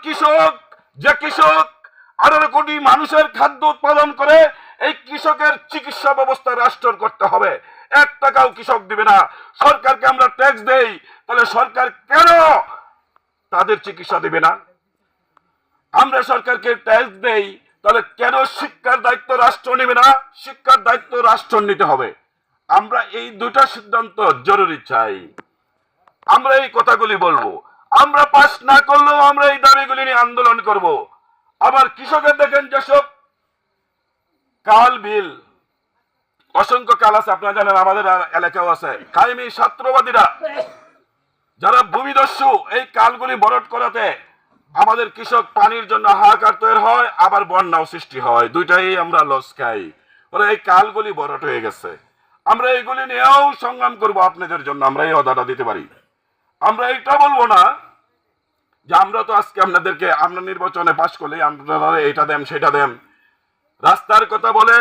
কৃষক, যে কৃষক 18 কোটি মানুষের খাদ্য উৎপাদন করে, এই কৃষকের চিকিৎসা ব্যবস্থা রাষ্ট্র করতে হবে। 1 টাকাও কৃষক দিবে না। সরকারকে আমরা ট্যাক্স দেই, তাহলে সরকার কেন তাদের চিকিৎসা দিবে না? আমরা সরকারকে ট্যাক্স দেই, তাহলে কেন শিক্ষার দায়িত্ব রাষ্ট্র নেবে না? শিক্ষার দায়িত্ব রাষ্ট্র নিতে হবে। আমরা এই দুটা সিদ্ধান্ত জরুরি চাই। আমরা এই কথাগুলি বলবো। আমরা পাস না করলেও আমরা এই দাবিগুলি নিয়ে আন্দোলন করব। আবার কৃষকের দেখেন যেসব কাল বিল, অসংখ্য কাল আছে, আপনারা জানেন, আমাদের এলাকাও আছে। কায়েমি ছাত্রবাদীরা যারা ভূমিদস্যু, এই কালগুলি বরট করাতে আমাদের কৃষক পানির জন্য হাহাকার তৈরি হয়, আবার বন্যাও সৃষ্টি হয়। দুইটাই আমরা লস খাই। ওরা এই কালগুলি বরট হয়ে গেছে। আমরা এইগুলি নিয়েও সংগ্রাম করব আপনাদের জন্য। আমরা এই অদাটা দিতে পারি। আমরা এটা বলবো না যে আমরা তো আজকে আপনাদেরকে, আমরা নির্বাচনে পাশ করলে আপনারা এটা দেন সেটা দেন, রাস্তার কথা বলে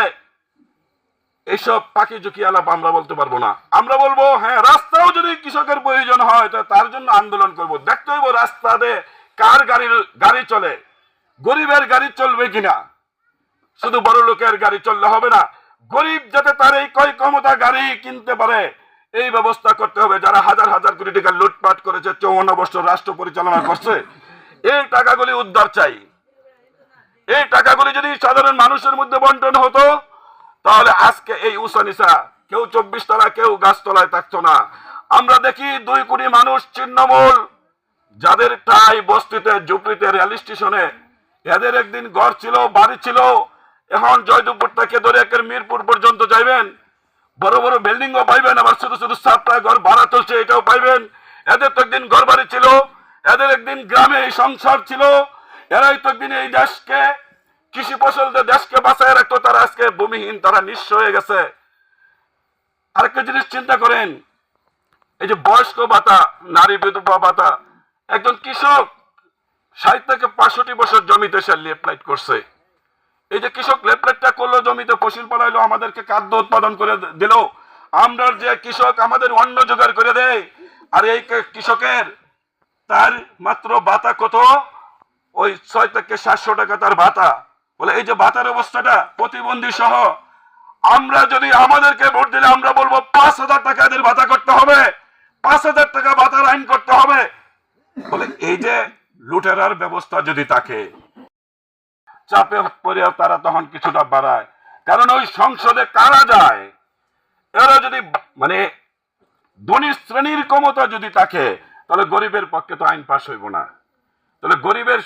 এইসব পাখি ঝুঁকি আলাপ আমরা বলতে পারবো না। আমরা বলবো হ্যাঁ, রাস্তাও যদি কৃষকের প্রয়োজন হয় তার জন্য আন্দোলন করব। দেখতে হইব রাস্তাতে কার গাড়ি চলে, গরিবের গাড়ি চলবে কিনা। শুধু বড় লোকের গাড়ি চললে হবে না, গরিব যাতে তার এই ক্রয় ক্ষমতা গাড়ি কিনতে পারে এই ব্যবস্থা করতে হবে। যারা হাজার হাজার কোটি টাকা লুটপাট করেছে, 54 বছর রাষ্ট্র পরিচালনা করছে, এই টাকাগুলি উদ্ধার চাই। এই টাকাগুলি যদি সাধারণ মানুষের মধ্যে বন্টন হতো, তাহলে আজকে এই উঁচা কেউ 24 তলা, কেউ গাছতলায় থাকতো না। আমরা দেখি 2 কোটি মানুষ ছিন্নমূল, যাদের টাই বস্তিতে, ঝুপড়িতে, রেল স্টেশনে, এদের একদিন ঘর ছিল, বাড়ি ছিল। এখন জয়দেবপুর থেকে ধরে একের মিরপুর পর্যন্ত যাইবেন, বড় বড় বিল্ডিংও পাইবেন, আবার ছোট ছোট সাতটা ঘর ভাড়া চলছে, এটাও পাইবেন। এদের তো একদিন ঘর বাড়ি ছিল, এদের একদিন গ্রামে এই সংসার ছিল। এরাই তো একদিন এই দেশকে, কৃষি ফসল দেশকে বাঁচায় রাখতো। তারা আজকে ভূমিহীন, তারা নিঃস্ব হয়ে গেছে। আরেকটা জিনিস চিন্তা করেন, এই যে বয়স্ক ভাতা, নারী বিধবা ভাতা, একজন কৃষক 60 থেকে 65 বছর জমিতে সে লেফ্ট করছে। এই যে কৃষক লেফ্টটা করলো, জমিতে ফসল ফলাইলো, আমাদেরকে খাদ্য উৎপাদন করে দিল। আমরা যে কৃষক আমাদের অন্ন জোগাড় করে দেয়, আর এই কৃষকের তার মাত্র ভাতা কত? ওই 6 থেকে 700 টাকা তার ভাতা। বলে এই যে ভাতার অবস্থাটা প্রতিবন্ধী সহ, আমরা যদি আমাদেরকে ভোট দিলে আমরা বলবো 5000 টাকা এদের ভাতা করতে হবে, 5000 টাকা ভাতার আইন করতে হবে। বলে এই যে লুটেরার ব্যবস্থা যদি থাকে, চাপে পড়ে তারা তখন কিছুটা বাড়ায়। কারণ ওই সংসদে কারা যায়, এরা যদি মানে ধনী শ্রেণীর ক্ষমতা যদি থাকে, তাহলে গরিবের পক্ষে তো আইন পাস হইব না। তাহলে গরিবের